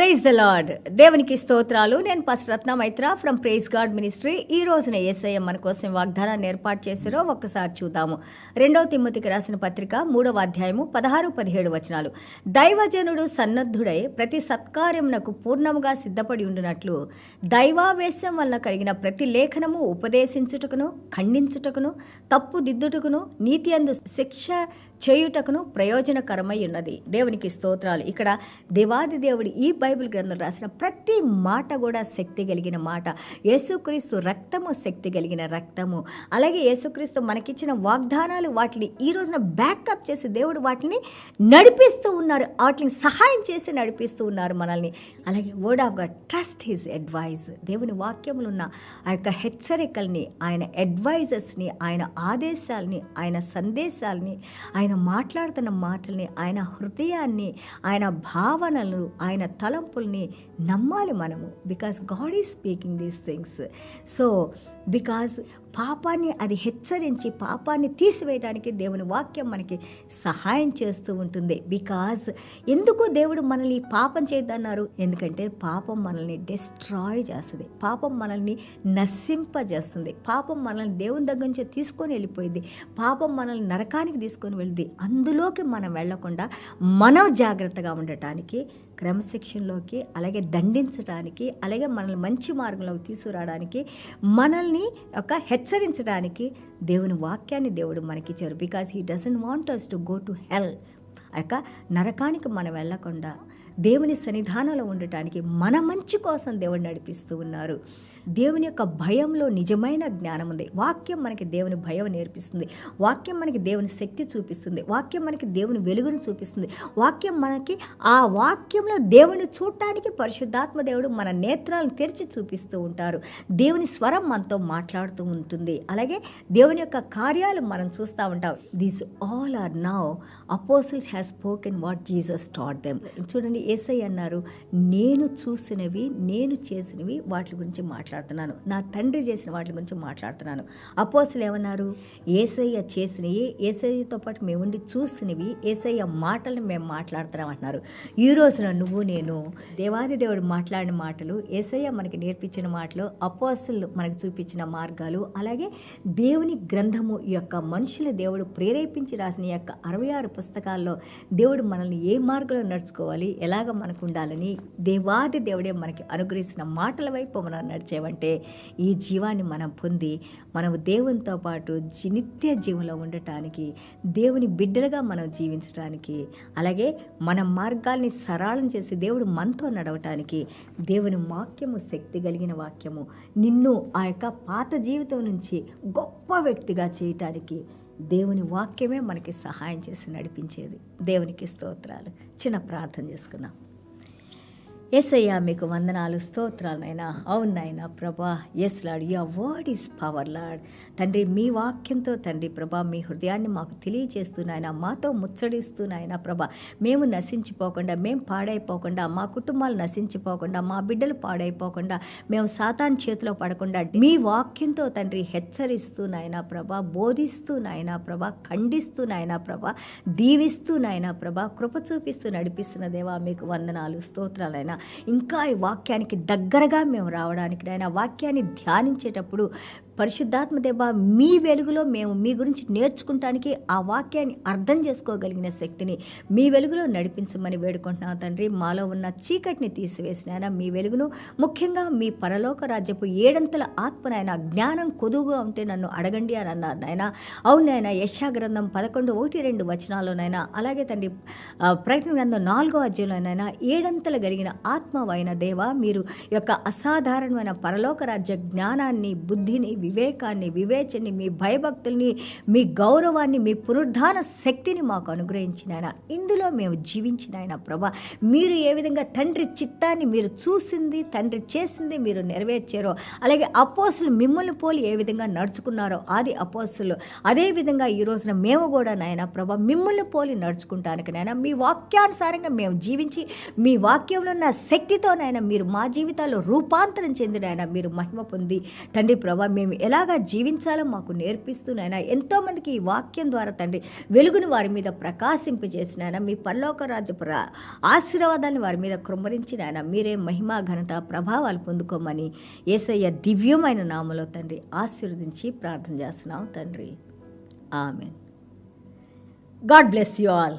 Praise the lord. దేవునికి స్తోత్రాలు. నేను pastor Ratna Maitra from praise God ministry. ఈ రోజున యేసయ్య మన కోసం వాగ్దానాన్ని ఏర్పాటు చేశారో ఒక్కసారి చూద్దాము. 2వ తిమోతికి రాసిన పత్రిక 3వ అధ్యాయము 16-17 వచనాలు. దైవజనుడు సన్నద్ధుడై ప్రతి సత్కార్యమునకు పూర్ణముగా సిద్ధపడి ఉండినట్లు దైవావేశం వలన కలిగిన ప్రతి లేఖనము ఉపదేశించుటకును, ఖండించుటకును, తప్పు దిద్దుటకును, నీతి అందు శిక్ష చేయుటకును ప్రయోజనకరమై ఉన్నది. దేవునికి స్తోత్రాలు. ఇక్కడ దేవాది దేవుడు ఈ బైబిల్ గ్రంథం రాసిన ప్రతి మాట కూడా శక్తి కలిగిన మాట. యేసుక్రీస్తు రక్తము శక్తి కలిగిన రక్తము. అలాగే యేసుక్రీస్తు మనకిచ్చిన వాగ్దానాలు వాటిని ఈ రోజున బ్యాకప్ చేసి దేవుడు వాటిని నడిపిస్తూ ఉన్నారు, వాటిని సహాయం చేసి నడిపిస్తూ ఉన్నారు మనల్ని. అలాగే word of God, trust his advice. దేవుని వాక్యములు ఉన్న ఆ యొక్క హెచ్చరికల్ని, ఆయన అడ్వైజెస్ని, ఆయన ఆదేశాలని, ఆయన సందేశాలని, ఆయన మాట్లాడుతున్న మాటల్ని, ఆయన హృదయాన్ని, ఆయన భావనలు, ఆయన తలంపుల్ని నమ్మాలి మనము. Because God is speaking these things. So because పాపాన్ని అది హెచ్చరించి పాపాన్ని తీసివేయడానికి దేవుని వాక్యం మనకి సహాయం చేస్తూ ఉంటుంది. బికాజ్ ఎందుకు దేవుడు మనల్ని పాపం చేయద్దన్నారు? ఎందుకంటే పాపం మనల్ని డిస్ట్రాయ్ చేస్తుంది, పాపం మనల్ని నశింపజేస్తుంది, పాపం మనల్ని దేవుని దగ్గర నుంచి తీసుకొని వెళ్ళిపోయింది, పాపం మనల్ని నరకానికి తీసుకొని వెళ్తుంది. అందులోకి మనం వెళ్లకుండా మనం జాగ్రత్తగా ఉండటానికి, క్రమశిక్షణలోకి, అలాగే దండించడానికి, అలాగే మనల్ని మంచి మార్గంలోకి తీసుకురావడానికి, మనల్ని ఒక హెచ్చరించడానికి దేవుని వాక్యాన్ని దేవుడు మనకిచ్చారు. Because he doesn't want us to go to hell. యొక్క నరకానికి మనం వెళ్లకుండా దేవుని సన్నిధానంలో ఉండటానికి మన మంచి కోసం దేవుడు నడిపిస్తూ ఉన్నారు. దేవుని యొక్క భయంలో నిజమైన జ్ఞానం ఉంది. వాక్యం మనకి దేవుని భయం నేర్పిస్తుంది, వాక్యం మనకి దేవుని శక్తి చూపిస్తుంది, వాక్యం మనకి దేవుని వెలుగును చూపిస్తుంది, వాక్యం మనకి ఆ వాక్యంలో దేవుని చూడటానికి పరిశుద్ధాత్మ దేవుడు మన నేత్రాలను తెరిచి చూపిస్తూ ఉంటారు. దేవుని స్వరం మనతో మాట్లాడుతూ ఉంటుంది. అలాగే దేవుని యొక్క కార్యాలు మనం చూస్తూ ఉంటాం. These all are now apostles have spoken what Jesus taught them. చూడండి, యేసయ్య అన్నారు, నేను చూసినవి, నేను చేసినవి వాటి గురించి మాట్లాడుతున్నాను, నా తండ్రి చేసిన వాటి గురించి మాట్లాడుతున్నాను. అపోస్తులు ఏమన్నారు? యేసయ్య చేసినవి, యేసయ్యతో పాటు మేము ఉండి చూసినవి, యేసయ్య మాటలు మేము మాట్లాడుతున్నాం అంటున్నారు. ఈ రోజున నువ్వు నేను దేవాది దేవుడు మాట్లాడిన మాటలు, యేసయ్య మనకి నేర్పించిన మాటలు, అపోస్తులు మనకు చూపించిన మార్గాలు, అలాగే దేవుని గ్రంథము యొక్క మనుషుల దేవుడు ప్రేరేపించి రాసిన యొక్క 66 పుస్తకాల్లో దేవుడు మనల్ని ఏ మార్గంలో నడుచుకోవాలి, ఎలాగ మనకు ఉండాలని దేవాది దేవుడే మనకి అనుగ్రహించిన మాటల వైపు మనం నడిచేవంటే ఈ జీవాన్ని మనం పొంది మనం దేవునితో పాటు నిత్య జీవంలో ఉండటానికి, దేవుని బిడ్డలుగా మనం జీవించడానికి, అలాగే మన మార్గాల్ని సరళం చేసి దేవుడు మనతో నడవటానికి దేవుని వాక్యము శక్తి కలిగిన వాక్యము నిన్ను ఆ యొక్క పాత జీవితం నుంచి గొప్ప వ్యక్తిగా చేయటానికి దేవుని వాక్యమే మనకి సహాయం చేసి నడిపించేది. దేవునికి స్తోత్రాలు. చిన్న ప్రార్థన చేసుకుందాం. యేసయ్యా మీకు వందనాలు, స్తోత్రాలు నాయనా. అవును నాయనా ప్రభా, yes Lord, your word is power Lord. తండ్రి, మీ వాక్యంతో తండ్రి ప్రభా మీ హృదయాన్ని మాకు తెలియచేస్తూ నాయనా, మాతో ముచ్చడిస్తూ నాయనా ప్రభా, మేము నశించిపోకుండా, మేము పాడైపోకుండా, మా కుటుంబాలు నశించిపోకుండా, మా బిడ్డలు పాడైపోకుండా, మేము సాతాను చేతిలో పడకుండా మీ వాక్యంతో తండ్రి హెచ్చరిస్తూ నాయనా ప్రభా, బోధిస్తూ నాయనా ప్రభా, ఖండిస్తూ నాయనా ప్రభా, దీవిస్తూ నాయనా ప్రభా, కృప చూపిస్తూ నడిపిస్తున్న దేవా మీకు వందనాలు, స్తోత్రాలైనా. ఇంకా ఈ వాక్యానికి దగ్గరగా మేము రావడానికి నాయన, వాక్యాన్ని ధ్యానించేటప్పుడు పరిశుద్ధాత్మ దేవ మీ వెలుగులో మేము మీ గురించి నేర్చుకుంటానికి, ఆ వాక్యాన్ని అర్థం చేసుకోగలిగిన శక్తిని మీ వెలుగులో నడిపించమని వేడుకుంటున్నాం తండ్రి. మాలో ఉన్న చీకటిని తీసివేసిన మీ వెలుగును, ముఖ్యంగా మీ పరలోక రాజ్యపు 7 ఆత్మనైనా జ్ఞానం కొదువుగా ఉంటే నన్ను అడగండి అని అన్నారు నాయన. అవునైనా యెషయా గ్రంథం 11:1-2 వచనాల్లోనైనా, అలాగే తండ్రి ప్రకటన గ్రంథం 4వ అధ్యాయంలోనైనా 7 కలిగిన ఆత్మవైన దేవ, మీరు యొక్క అసాధారణమైన పరలోక రాజ్య జ్ఞానాన్ని, బుద్ధిని, వివేకాన్ని, వివేచనని, మీ భయభక్తుల్ని, మీ గౌరవాన్ని, మీ పునరుద్ధాన శక్తిని మాకు అనుగ్రహించిన ఆయన, ఇందులో మేము జీవించిన ఆయన ప్రభా, మీరు ఏ విధంగా తండ్రి చిత్తాన్ని మీరు చూసింది, తండ్రి చేసింది మీరు నెరవేర్చారో, అలాగే అపోస్తులు మిమ్మల్ని పోలి ఏ విధంగా నడుచుకున్నారో ఆది అపోస్తులు, అదేవిధంగా ఈ రోజున మేము కూడా నాయన ప్రభా మిమ్మల్ని పోలి నడుచుకుంటానికి నాయన, మీ వాక్యానుసారంగా మేము జీవించి మీ వాక్యంలో ఉన్న శక్తితో నాయన మీరు మా జీవితాల్లో రూపాంతరం చెందిన ఆయన మీరు మహిమ పొంది తండ్రి ప్రభా మేము ఎలాగా జీవించాలో మాకు నేర్పిస్తూ నాయన ఎంతోమందికి ఈ వాక్యం ద్వారా తండ్రి వెలుగుని వారి మీద ప్రకాశింపజేసిన ఆయన మీ పరలోక రాజ్య ఆశీర్వాదాన్ని వారి మీద కృమ్మరించి నాయన మీరే మహిమ ఘనత ప్రభావాలు పొందుకోమని యేసయ్య దివ్యమైన నామములో తండ్రి ఆశీర్వదించి ప్రార్థన చేస్తున్నాం తండ్రి. Amen. God bless you all.